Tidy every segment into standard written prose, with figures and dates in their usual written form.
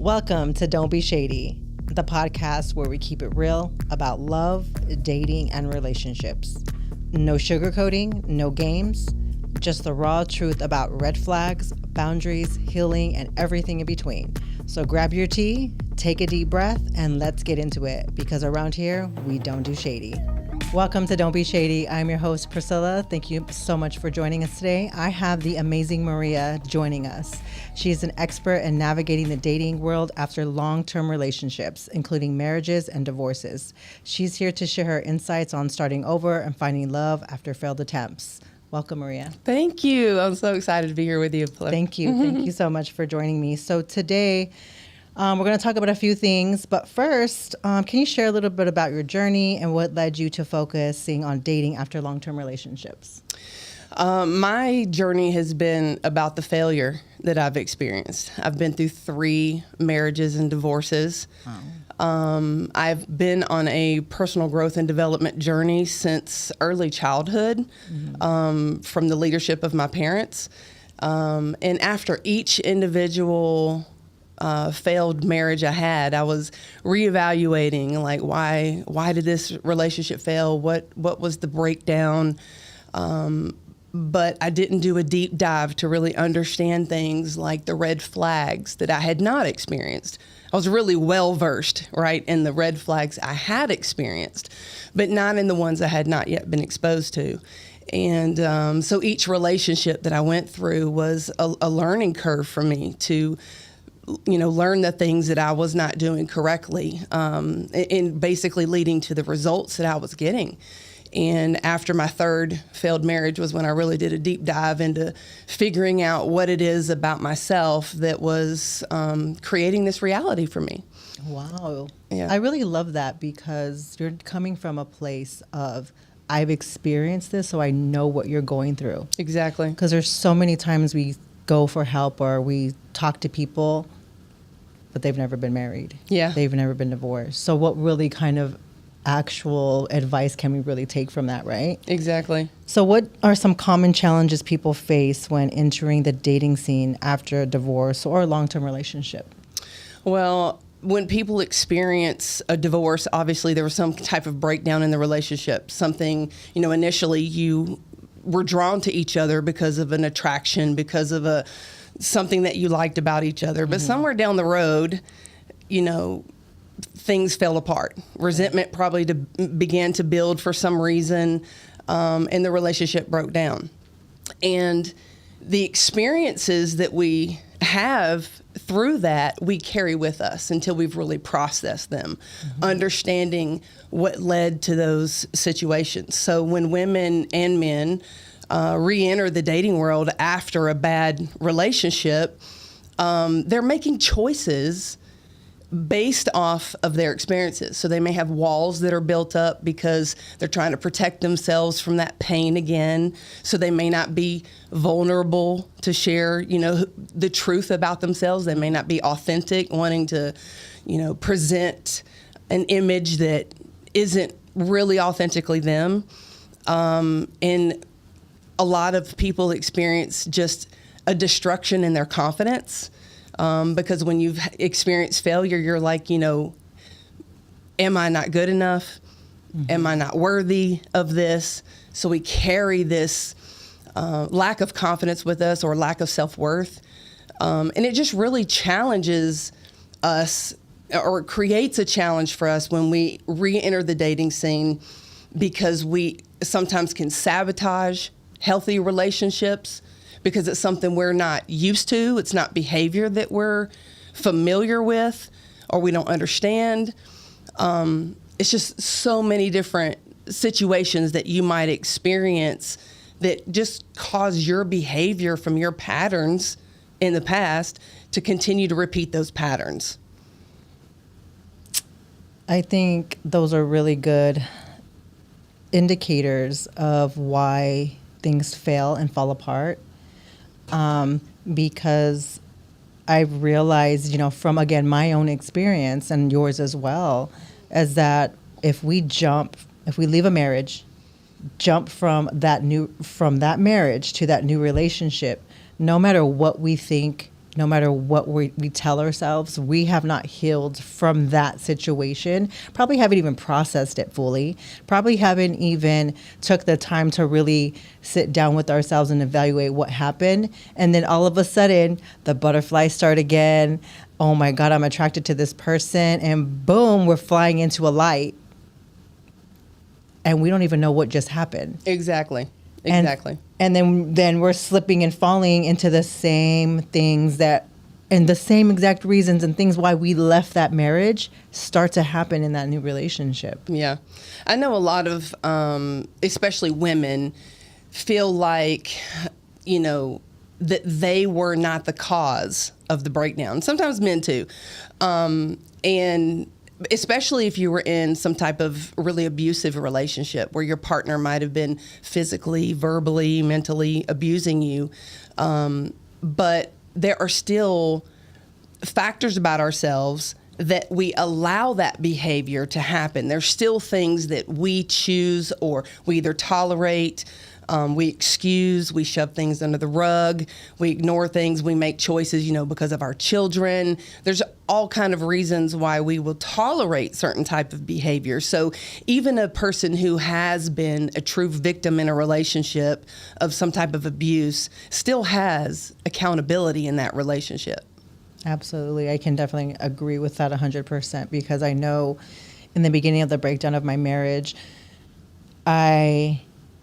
Welcome to Don't Be Shady, the podcast where we keep it real about love, dating, and relationships. No sugarcoating, no games, just the raw truth about red flags, boundaries, healing, and everything in between. So grab your tea, take a deep breath, and let's get into it, because around here, we don't do shady. Welcome to Don't Be Shady. I'm your host, Priscilla. Thank you so much for joining us today. I have the amazing Maria joining us. She is an expert in navigating the dating world after long-term relationships, including marriages and divorces. She's here to share her insights on starting over and finding love after failed attempts. Welcome, Maria. Thank you. I'm so excited to be here with you. Thank you. Thank you so much for joining me. So today, we're going to talk about a few things, but first, can you share a little bit about your journey and what led you to focusing on dating after long-term relationships? My journey has been about the failure that I've experienced. I've been through 3 marriages and divorces. Wow. I've been on a personal growth and development journey since early childhood, from the leadership of my parents. And after each individual failed marriage I had, I was reevaluating, like, why did this relationship fail? What was the breakdown? But I didn't do a deep dive to really understand things like the red flags that I had not experienced. I was really well versed, right, in the red flags I had experienced, but not in the ones I had not yet been exposed to. And so each relationship that I went through was a learning curve for me to learn the things that I was not doing correctly, and basically leading to the results that I was getting. And after my 3rd failed marriage was when I really did a deep dive into figuring out what it is about myself that was creating this reality for me. Wow. Yeah. I really love that, because you're coming from a place of, I've experienced this, so I know what you're going through. Exactly. Because there's so many times we go for help or we talk to people, but they've never been married. Yeah. They've never been divorced. So what really kind of actual advice can we really take from that, right? Exactly. So what are some common challenges people face when entering the dating scene after a divorce or a long-term relationship? Well, when people experience a divorce, obviously there was some type of breakdown in the relationship. Something, initially you were drawn to each other because of an attraction, because of something that you liked about each other. But somewhere down the road, things fell apart. Resentment probably began to build for some reason, and the relationship broke down. And the experiences that we have through that, we carry with us until we've really processed them, understanding what led to those situations. So when women and men re-enter the dating world after a bad relationship, they're making choices based off of their experiences. So they may have walls that are built up because they're trying to protect themselves from that pain again. So they may not be vulnerable to share, the truth about themselves. They may not be authentic, wanting to, present an image that isn't really authentically them. And a lot of people experience just a destruction in their confidence. Because when you've experienced failure, you're like, am I not good enough? Am I not worthy of this? So we carry this lack of confidence with us, or lack of self-worth. And it just really challenges us, or creates a challenge for us when we re-enter the dating scene, because we sometimes can sabotage healthy relationships because it's something we're not used to. It's not behavior that we're familiar with or we don't understand. It's just so many different situations that you might experience that just cause your behavior from your patterns in the past to continue to repeat those patterns. I think those are really good indicators of why things fail and fall apart. Because I've realized, from, again, my own experience and yours as well, is that if we leave a marriage, jump from that marriage to that new relationship, no matter what we think no matter what we tell ourselves, we have not healed from that situation. Probably haven't even processed it fully. Probably haven't even took the time to really sit down with ourselves and evaluate what happened. And then all of a sudden, the butterflies start again. Oh my God, I'm attracted to this person. And boom, we're flying into a light. And we don't even know what just happened. Exactly. And then we're slipping and falling into the same things and the same exact reasons and things why we left that marriage start to happen in that new relationship. Yeah. I know a lot of, especially women, feel like, that they were not the cause of the breakdown. Sometimes men too. And especially if you were in some type of really abusive relationship where your partner might have been physically, verbally, mentally abusing you. But there are still factors about ourselves that we allow that behavior to happen. There's still things that we choose or we either tolerate, we excuse, we shove things under the rug, we ignore things, we make choices, because of our children. There's all kind of reasons why we will tolerate certain type of behavior. So even a person who has been a true victim in a relationship of some type of abuse still has accountability in that relationship. Absolutely. I can definitely agree with that 100% because I know in the beginning of the breakdown of my marriage, I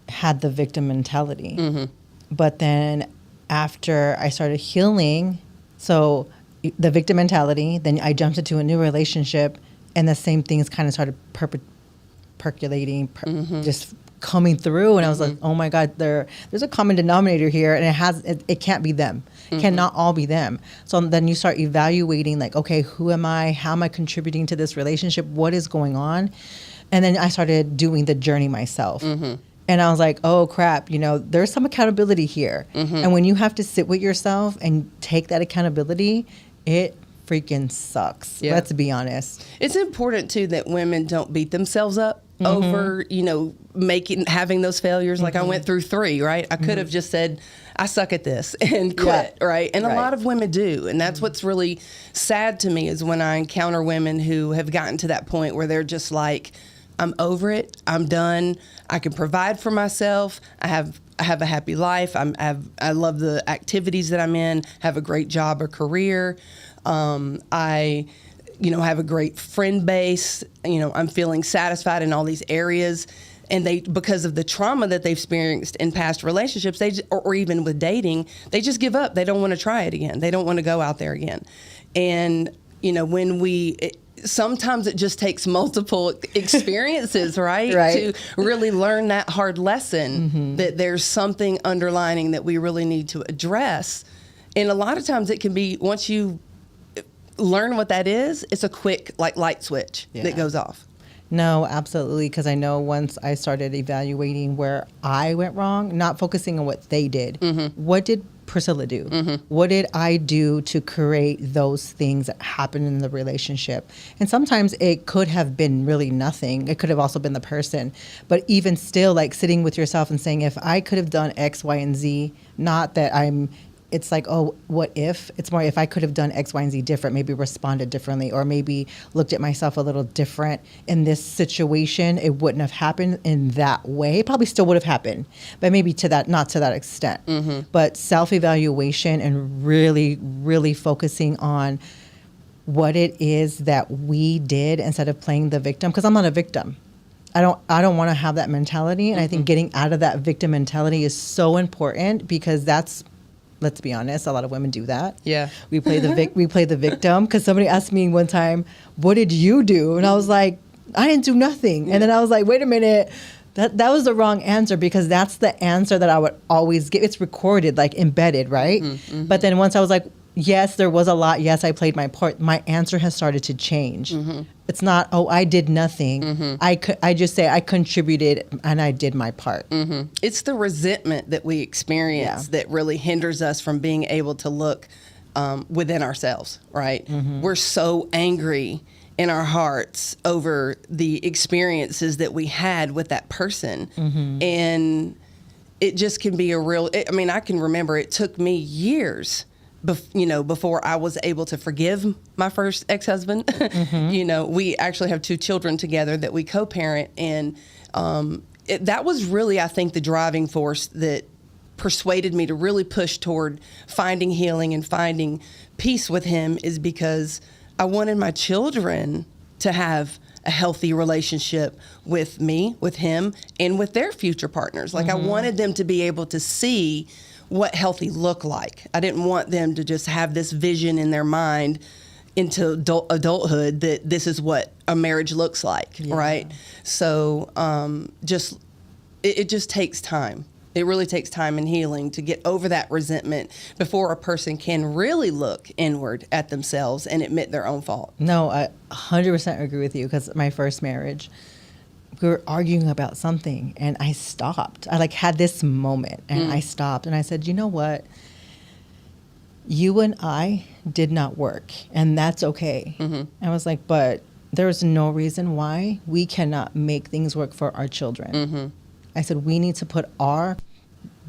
had the victim mentality. Mm-hmm. But then after I started healing, so the victim mentality, then I jumped into a new relationship and the same things kind of started percolating, just coming through. And I was like, oh my God, there's a common denominator here and it can't be them. Cannot all be them. So then you start evaluating like, okay, who am I? How am I contributing to this relationship? What is going on? And then I started doing the journey myself. And I was like, oh, crap, there's some accountability here. And when you have to sit with yourself and take that accountability, it freaking sucks. Yeah. Let's be honest. It's important, too, that women don't beat themselves up over, having those failures. Like I went through 3, right? I could have just said, I suck at this and quit, right? And a lot of women do. And that's what's really sad to me is when I encounter women who have gotten to that point where they're just like, I'm over it. I'm done. I can provide for myself. I have a happy life. I love the activities that I'm in. Have a great job or career. I have a great friend base. I'm feeling satisfied in all these areas. And because of the trauma that they've experienced in past relationships, or even with dating, they just give up. They don't want to try it again. They don't want to go out there again. And sometimes it just takes multiple experiences, right? To really learn that hard lesson that there's something underlining that we really need to address. And a lot of times it can be, once you learn what that is, it's a quick light switch that goes off. No, absolutely. Because I know once I started evaluating where I went wrong, not focusing on what they did. What did Priscilla do? What did I do to create those things that happened in the relationship? And sometimes it could have been really nothing. It could have also been the person. But even still, like sitting with yourself and saying, if I could have done X, Y, and Z, not that it's like, oh, what if? It's more if I could have done X, Y, and Z different, maybe responded differently, or maybe looked at myself a little different in this situation, it wouldn't have happened in that way. It probably still would have happened, but maybe not to that extent. But self-evaluation and really, really focusing on what it is that we did instead of playing the victim, because I'm not a victim. I don't want to have that mentality. And I think getting out of that victim mentality is so important because let's be honest, a lot of women do that. Yeah. We play the victim because somebody asked me one time, what did you do? And I was like, I didn't do nothing. Yeah. And then I was like, wait a minute, that was the wrong answer because that's the answer that I would always give. It's recorded, like embedded, right? But then once I was like, yes, there was a lot. Yes, I played my part. My answer has started to change. It's not, oh, I did nothing. I just say I contributed and I did my part. It's the resentment that we experience that really hinders us from being able to look within ourselves, right? We're so angry in our hearts over the experiences that we had with that person. And it just can be I can remember it took me years before I was able to forgive my first ex-husband. We actually have 2 children together that we co-parent, and that was really, I think, the driving force that persuaded me to really push toward finding healing and finding peace with him, is because I wanted my children to have a healthy relationship with me, with him, and with their future partners. Like, I wanted them to be able to see what healthy looked like. I didn't want them to just have this vision in their mind into adulthood that this is what a marriage looks like, right? So it just takes time. It really takes time and healing to get over that resentment before a person can really look inward at themselves and admit their own fault. No, I 100% agree with you, because my first marriage, we were arguing about something and I stopped. I had this moment and I stopped and I said, you know what? You and I did not work, and that's okay. I was like, but there's no reason why we cannot make things work for our children. I said, we need to put our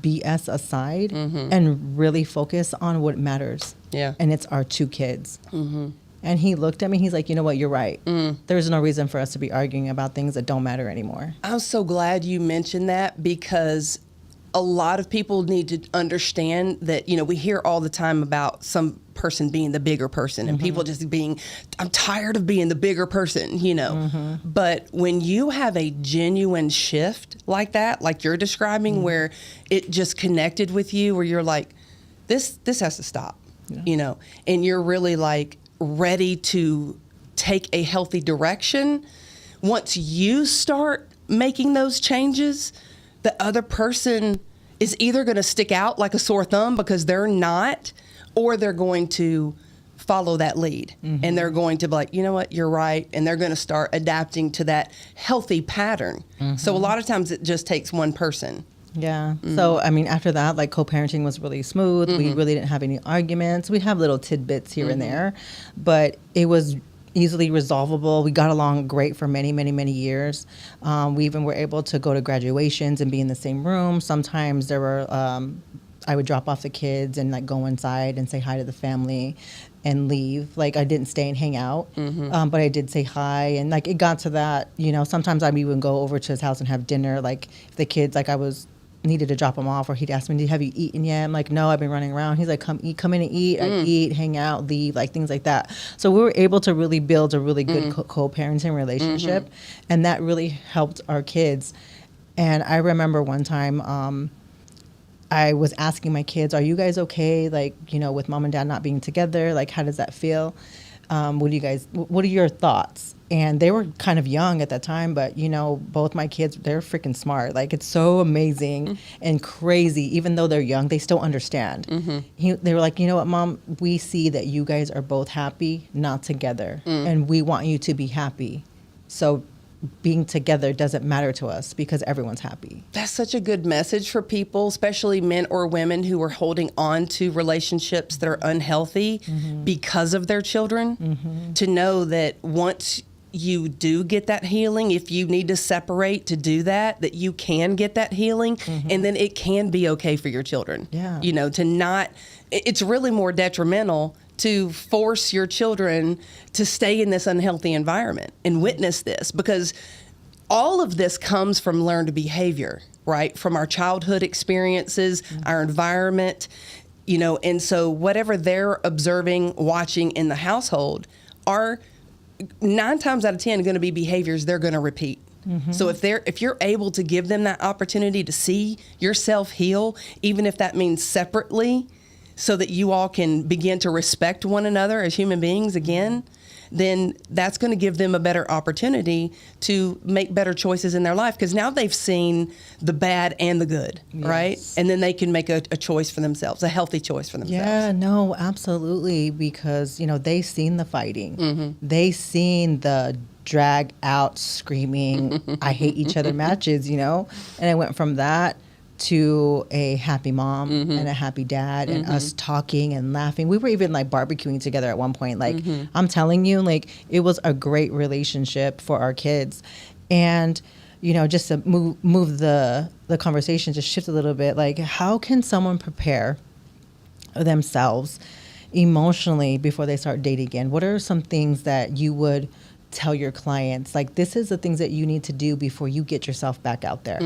BS aside and really focus on what matters. Yeah. And it's our 2 kids. And he looked at me, he's like, you know what, you're right. There's no reason for us to be arguing about things that don't matter anymore. I'm so glad you mentioned that, because a lot of people need to understand that, we hear all the time about some person being the bigger person and people just being, I'm tired of being the bigger person, But when you have a genuine shift like that, like you're describing, where it just connected with you, where you're like, this has to stop, and you're really ready to take a healthy direction. Once you start making those changes, the other person is either going to stick out like a sore thumb because they're not, or they're going to follow that lead. And they're going to be like, you know what, you're right. And they're going to start adapting to that healthy pattern. So a lot of times it just takes one person. Yeah. So, after that, co-parenting was really smooth. We really didn't have any arguments. We have little tidbits here and there, but it was easily resolvable. We got along great for many, many, many years. We even were able to go to graduations and be in the same room. Sometimes there were, I would drop off the kids and go inside and say hi to the family and leave. I didn't stay and hang out, but I did say hi. And it got to that, sometimes I'd even go over to his house and have dinner. If the kids, I was needed to drop him off, or he'd ask me, have you eaten yet? I'm like, no, I've been running around. He's like, come in and eat. I eat, hang out, leave, things like that. So we were able to really build a really good co-parenting relationship, and that really helped our kids. And I remember one time I was asking my kids, are you guys okay, with mom and dad not being together? How does that feel? What are your thoughts? And they were kind of young at that time, but, both my kids, they're freaking smart. It's so amazing and crazy. Even though they're young, they still understand. They were like, you know what, Mom, we see that you guys are both happy, not together. And we want you to be happy. So being together doesn't matter to us because everyone's happy. That's such a good message for people, especially men or women who are holding on to relationships that are unhealthy because of their children, to know that once you do get that healing, if you need to separate to do that you can get that healing, and then it can be okay for your children. Yeah. To not, it's really more detrimental to force your children to stay in this unhealthy environment and witness this, because all of this comes from learned behavior, right? From our childhood experiences, our environment, and so whatever they're observing, watching in the household are 9 times out of 10 going to be behaviors they're going to repeat. So if you're able to give them that opportunity to see yourself heal, even if that means separately, so that you all can begin to respect one another as human beings again, then that's going to give them a better opportunity to make better choices in their life, because now they've seen the bad and the good, right? And then they can make a choice for themselves, a healthy choice for themselves. Yeah, no, absolutely, because, they seen the fighting. They seen the drag out, screaming, I hate each other matches, and it went from that to a happy mom and a happy dad and us talking and laughing. We were even barbecuing together at one point. I'm telling you, it was a great relationship for our kids. And, just to move the conversation, just shift a little bit, how can someone prepare themselves emotionally before they start dating again? What are some things that you would tell your clients, like, this is the things that you need to do before you get yourself back out there?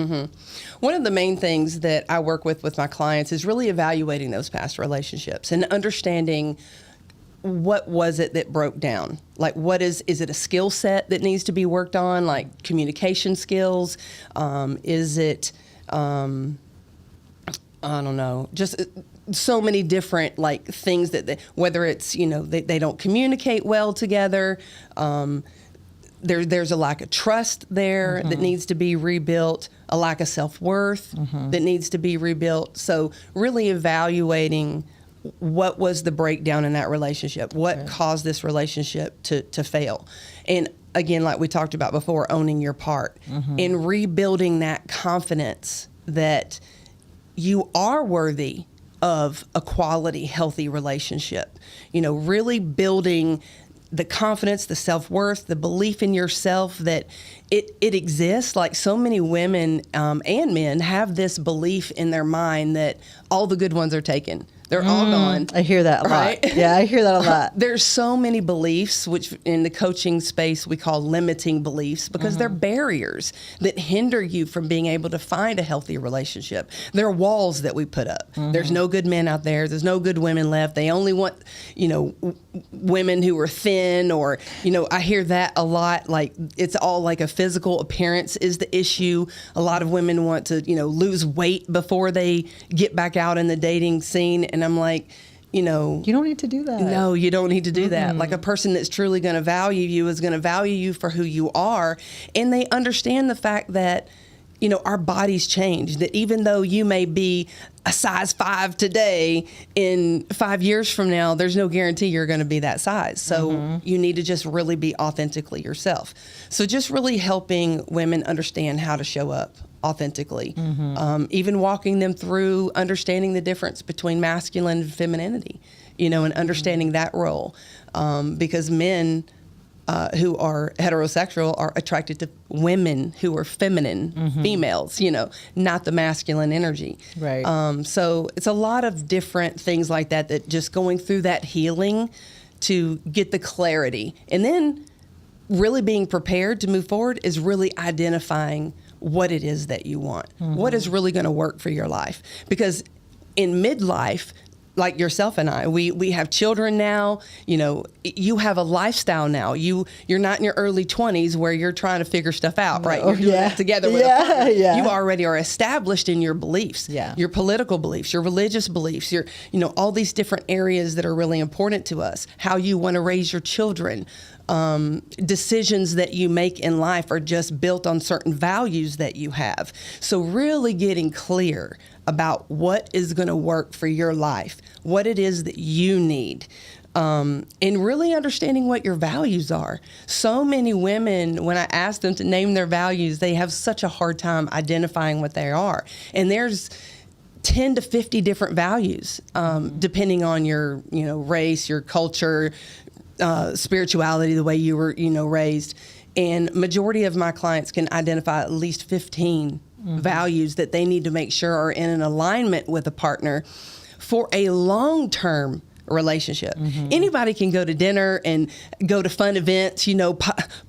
One of the main things that I work with my clients is really evaluating those past relationships and understanding what was it that broke down? Like, is it a skill set that needs to be worked on, like communication skills? Is it, I don't know, just so many different like things that whether it's, they don't communicate well together. There's a lack of trust there that needs to be rebuilt, a lack of self-worth that needs to be rebuilt. So really evaluating what was the breakdown in that relationship, what caused this relationship to fail. And again, like we talked about before, owning your part and rebuilding that confidence that you are worthy of a quality, healthy relationship. Really building the confidence, the self-worth, the belief in yourself that it exists. Like, so many women and men have this belief in their mind that all the good ones are taken. They're all gone. I hear that a lot. Yeah, I hear that a lot. There's so many beliefs, which in the coaching space we call limiting beliefs, because they're barriers that hinder you from being able to find a healthy relationship. They're walls that we put up. There's no good men out there. There's no good women left. They only want, women who are thin, or, I hear that a lot. Like, it's all like a physical appearance is the issue. A lot of women want to, lose weight before they get back out in the dating scene. And I'm like, you don't need to do that. No, you don't need to do that. Like, a person that's truly going to value you is going to value you for who you are. And they understand the fact that, our bodies change, that even though you may be a size 5 today, in 5 years from now, there's no guarantee you're going to be that size. So you need to just really be authentically yourself. So just really helping women understand how to show up authentically, even walking them through understanding the difference between masculine and femininity, and understanding that role, because men who are heterosexual are attracted to women who are feminine, females, not the masculine energy. Right. So it's a lot of different things like that just going through that healing to get the clarity. And then really being prepared to move forward is really identifying what it is that you want, what is really going to work for your life. Because in midlife, like yourself and I, we have children now, you have a lifestyle now. You're not in your early 20s where you're trying to figure stuff out, right? You're doing that together with a partner. You already are established in your beliefs, your political beliefs, your religious beliefs, your, all these different areas that are really important to us, how you want to raise your children. Decisions that you make in life are just built on certain values that you have. So really getting clear about what is going to work for your life, what it is that you need, and really understanding what your values are. So many women, when I ask them to name their values, they have such a hard time identifying what they are. And there's 10 to 50 different values, depending on your, race, your culture, spirituality, the way you were, raised. And majority of my clients can identify at least 15 values that they need to make sure are in an alignment with a partner for a long-term relationship. Anybody can go to dinner and go to fun events,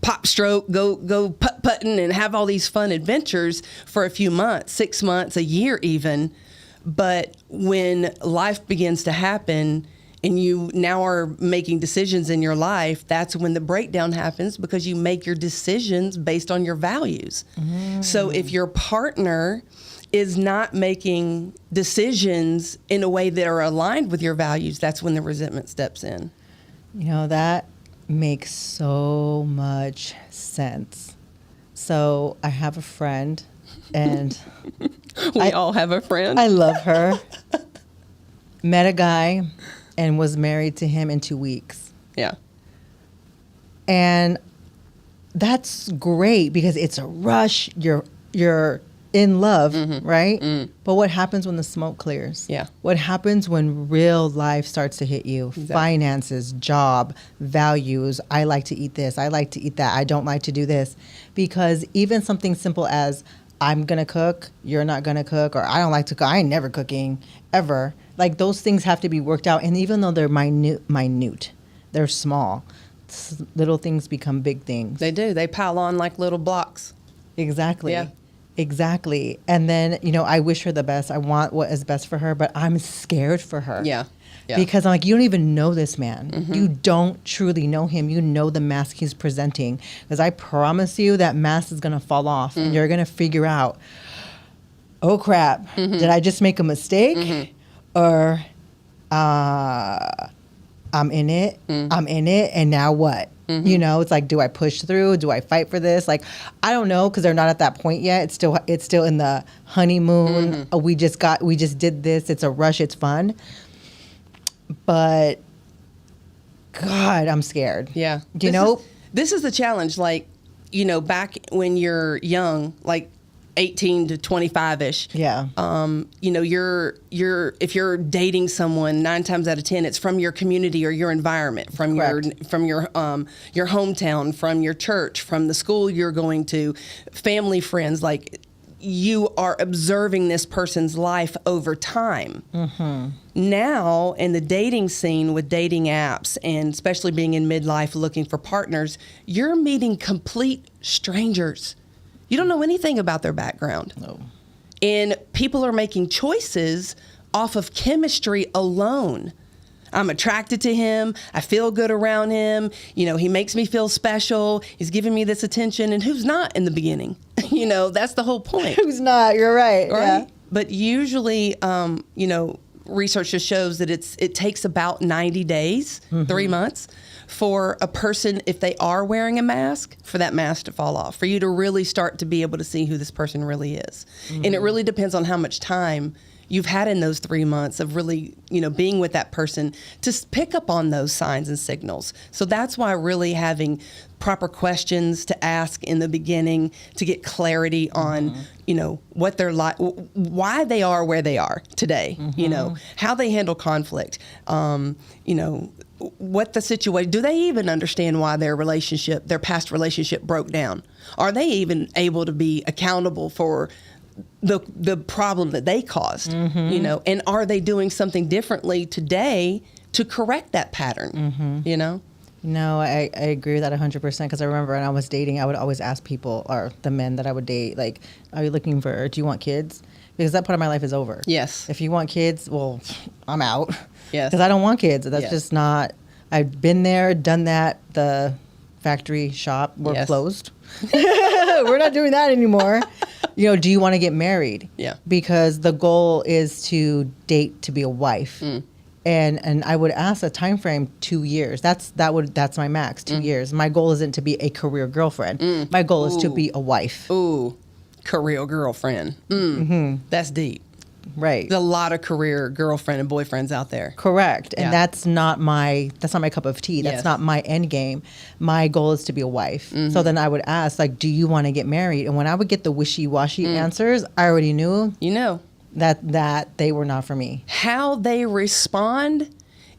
pop stroke, go putt-putting and have all these fun adventures for a few months, 6 months, a year even. But when life begins to happen and you now are making decisions in your life, that's when the breakdown happens, because you make your decisions based on your values. So if your partner is not making decisions in a way that are aligned with your values, that's when the resentment steps in. That makes so much sense. So I have a friend, and we all have a friend. I love her. Met a guy and was married to him in 2 weeks. Yeah. And that's great because it's a rush. You're in love, right? But what happens when the smoke clears? Yeah. What happens when real life starts to hit you? Exactly. Finances, job, values. I like to eat this. I like to eat that. I don't like to do this. Because even something simple as I'm going to cook, you're not going to cook, or I don't like to cook, I ain't never cooking, ever. Like those things have to be worked out. And even though they're minute, they're small, little things become big things. They do. They pile on like little blocks. Exactly. Yeah. Exactly. And then, I wish her the best. I want what is best for her, but I'm scared for her. Yeah. Yeah. Because I'm like, you don't even know this man. You don't truly know him. You know the mask he's presenting. Because I promise you that mask is going to fall off and you're going to figure out, oh crap, did I just make a mistake? Or I'm in it. I'm in it. And now what? It's like, do I push through? Do I fight for this? Like, I don't know, because they're not at that point yet. It's still in the honeymoon. We just did this. It's a rush. It's fun. But God, I'm scared. Yeah. This is the challenge. Like, back when you're young, like 18 to 25-ish. Yeah. You're if you're dating someone, 9 times out of 10, it's from your community or your environment, from Correct. your hometown, from your church, from the school you're going to, family, friends. Like, you are observing this person's life over time. Now, in the dating scene with dating apps, and especially being in midlife looking for partners, you're meeting complete strangers. You don't know anything about their background. No. And people are making choices off of chemistry alone. I'm attracted to him. I feel good around him. He makes me feel special. He's giving me this attention. And who's not in the beginning? That's the whole point. Who's not? You're right. Yeah. But usually, research just shows that it takes about 90 days, 3 months, for a person, if they are wearing a mask, for that mask to fall off, for you to really start to be able to see who this person really is. And it really depends on how much time you've had in those 3 months of really, being with that person to pick up on those signs and signals. So that's why really having proper questions to ask in the beginning to get clarity on, what they're like, why they are where they are today, how they handle conflict, what the situation, do they even understand why their past relationship broke down? Are they even able to be accountable for the problem that they caused, and are they doing something differently today to correct that pattern, No, I agree with that 100%, because I remember when I was dating, I would always ask people, or the men that I would date, like, do you want kids? Because that part of my life is over. Yes. If you want kids, well, I'm out. Yes. Because I don't want kids. That's just not, I've been there, done that. The factory shop, we're closed. We're not doing that anymore. Do you want to get married? Yeah. Because the goal is to date to be a wife. And I would ask a time frame 2 years. That's my max, 2 years. My goal isn't to be a career girlfriend. My goal is to be a wife. Ooh, career girlfriend. That's deep. Right. There's a lot of career girlfriend and boyfriends out there. Correct. And Yeah. that's not my cup of tea. That's Yes. not my end game. My goal is to be a wife. So then I would ask, like, do you want to get married? And when I would get the wishy-washy answers, I already knew that they were not for me. How they respond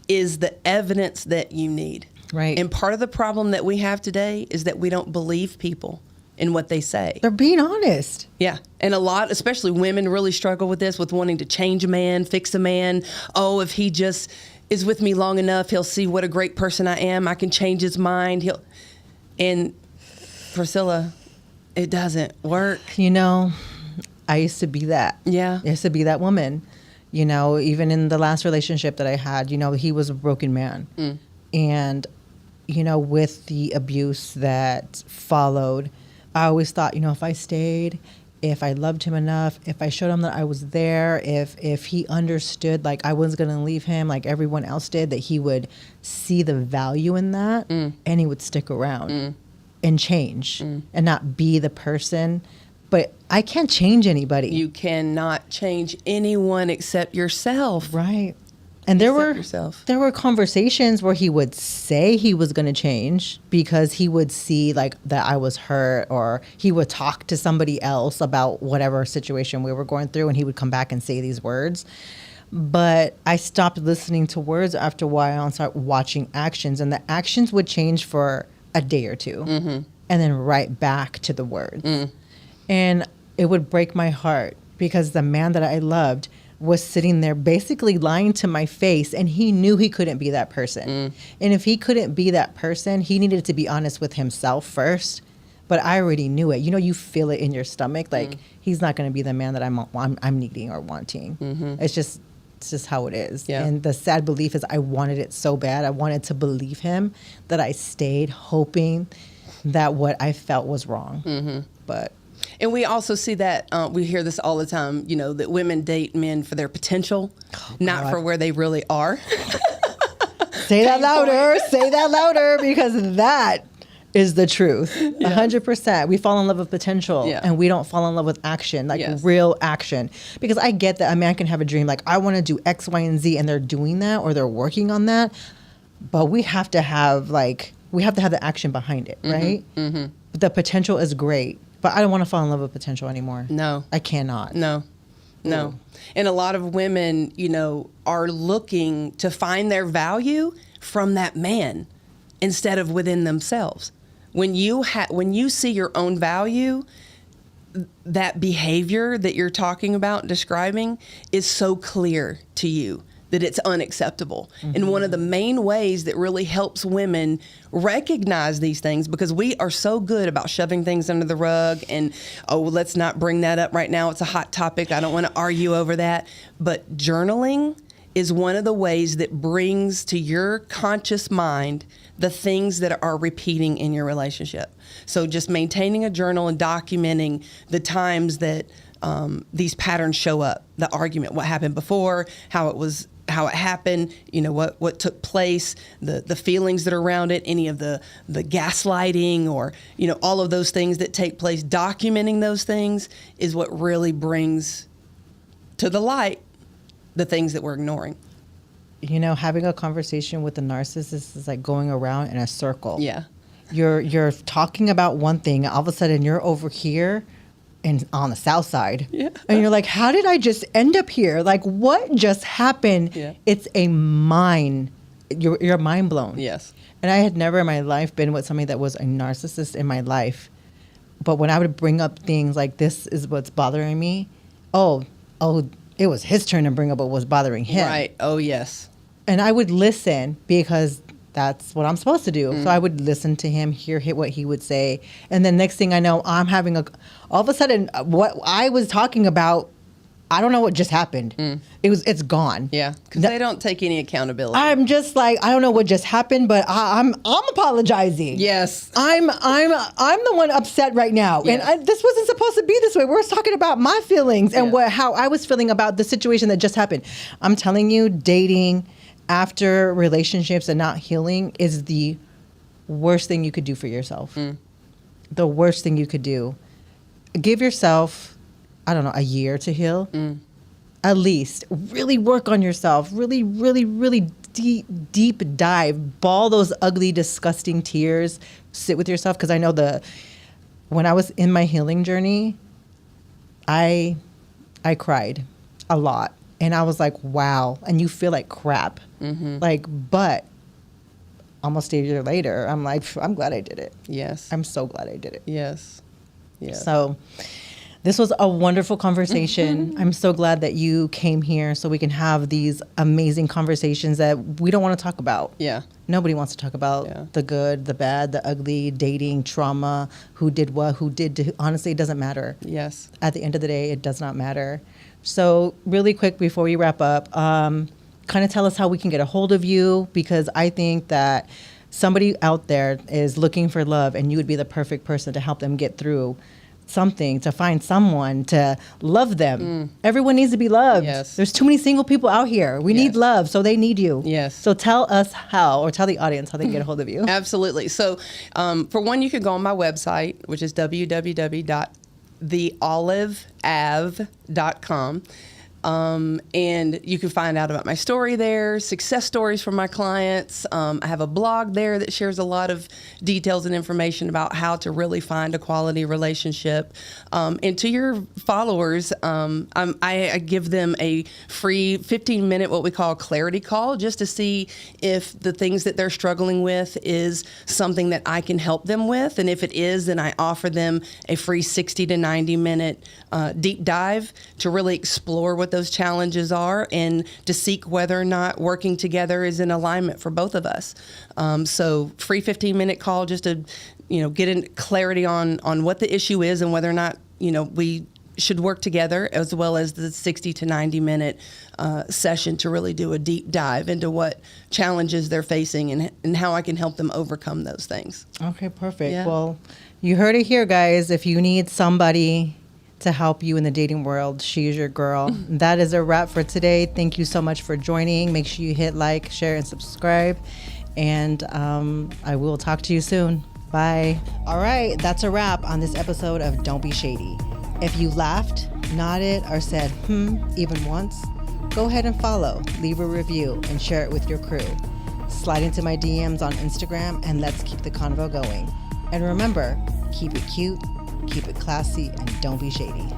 is the evidence that you need. Right. And part of the problem that we have today is that we don't believe people in what they say. They're being honest. Yeah. And a lot, especially women, really struggle with this, with wanting to change a man, fix a man. Oh, if he just is with me long enough, he'll see what a great person I am. I can change his mind. And Priscilla, it doesn't work. I used to be that. Yeah. I used to be that woman. Even in the last relationship that I had, he was a broken man. And, with the abuse that followed, I always thought, if I stayed, if I loved him enough, if I showed him that I was there, if he understood, like, I wasn't going to leave him like everyone else did, that he would see the value in that and he would stick around and change and not be the person. But I can't change anybody. You cannot change anyone except yourself. Right. And there were conversations where he would say he was going to change because he would see, like, that I was hurt, or he would talk to somebody else about whatever situation we were going through, and he would come back and say these words. But I stopped listening to words after a while and started watching actions, and the actions would change for a day or two and then right back to the words. And it would break my heart because the man that I loved was sitting there basically lying to my face, and he knew he couldn't be that person. And if he couldn't be that person, he needed to be honest with himself first. But I already knew it. You know, you feel it in your stomach. Like, he's not going to be the man that I'm needing or wanting. It's just how it is. Yeah. And the sad belief is I wanted it so bad. I wanted to believe him that I stayed hoping that what I felt was wrong. But... And we also see that, we hear this all the time, you know, that women date men for their potential, not for where they really are. Say that louder, because that is the truth. 100%. We fall in love with potential, and we don't fall in love with action, like real action. Because I get that a man can have a dream, like, I want to do X, Y, and Z, and they're doing that, or they're working on that. But we have to have the action behind it, right? The potential is great. But I don't want to fall in love with potential anymore. No. I cannot. No. And a lot of women, you know, are looking to find their value from that man instead of within themselves. When you see your own value, that behavior that you're talking about, describing, is so clear to you that it's unacceptable. And one of the main ways that really helps women recognize these things, because we are so good about shoving things under the rug and, oh, let's not bring that up right now. It's a hot topic. I don't want to argue over that. But journaling is one of the ways that brings to your conscious mind the things that are repeating in your relationship. So just maintaining a journal and documenting the times that these patterns show up, the argument, what happened before, how it happened, you know, what took place, the feelings that are around it, any of the gaslighting, or, you know, all of those things that take place. Documenting those things is what really brings to the light the things that we're ignoring. You know, having a conversation with a narcissist is like going around in a circle. Yeah. You're talking about one thing, all of a sudden you're over here and on the south side. Yeah. And you're like, how did I just end up here? Like, what just happened? Yeah. It's a mind. You're mind blown. Yes. And I had never in my life been with somebody that was a narcissist in my life. But when I would bring up things like, this is what's bothering me, oh, it was his turn to bring up what was bothering him. Right. Oh, yes. And I would listen because that's what I'm supposed to do. So I would listen to him, hear what he would say. And then next thing I know, I'm having all of a sudden, what I was talking about, I don't know what just happened. It's gone. Yeah, because they don't take any accountability. I'm just like, I don't know what just happened, but I'm apologizing. Yes. I'm the one upset right now. Yes. And this wasn't supposed to be this way. We're talking about my feelings and how I was feeling about the situation that just happened. I'm telling you, dating after relationships and not healing is the worst thing you could do for yourself. The worst thing you could do. Give yourself, I don't know, a year to heal. At least. Really work on yourself. Really, really, really deep dive. Bawl those ugly, disgusting tears. Sit with yourself. Because I know when I was in my healing journey, I cried a lot. And I was like, wow. And you feel like crap. Like, but almost a year later, I'm like, I'm glad I did it. Yes. I'm so glad I did it. Yes. Yes. So this was a wonderful conversation. I'm so glad that you came here so we can have these amazing conversations that we don't want to talk about. Yeah. Nobody wants to talk about the good, the bad, the ugly, dating, trauma, who did what, honestly, it doesn't matter. Yes. At the end of the day, it does not matter. So really quick before we wrap up, kind of tell us how we can get a hold of you, because I think that somebody out there is looking for love and you would be the perfect person to help them get through something, to find someone to love them. Everyone needs to be loved. Yes. There's too many single people out here. We need love, so they need you. Yes. So tell us how, or tell the audience how they can get a hold of you. Absolutely. So for one, you could go on my website, which is www.theoliveav.com. And you can find out about my story there, success stories from my clients. I have a blog there that shares a lot of details and information about how to really find a quality relationship. And to your followers, I give them a free 15-minute, what we call clarity call, just to see if the things that they're struggling with is something that I can help them with. And if it is, then I offer them a free 60 to 90-minute deep dive to really explore what those challenges are and to seek whether or not working together is in alignment for both of us. So free 15-minute call just to, get in clarity on what the issue is and whether or not, we should work together, as well as the 60 to 90-minute session to really do a deep dive into what challenges they're facing and how I can help them overcome those things. Okay, perfect. Yeah. Well, you heard it here, guys. If you need somebody to help you in the dating world, she's your girl. That is a wrap for today. Thank you so much for joining. Make sure you hit like, share, and subscribe. And I will talk to you soon. Bye. All right, that's a wrap on this episode of Don't Be Shady. If you laughed, nodded, or said, even once, go ahead and follow, leave a review, and share it with your crew. Slide into my DMs on Instagram, and let's keep the convo going. And remember, keep it cute, keep it classy, and don't be shady.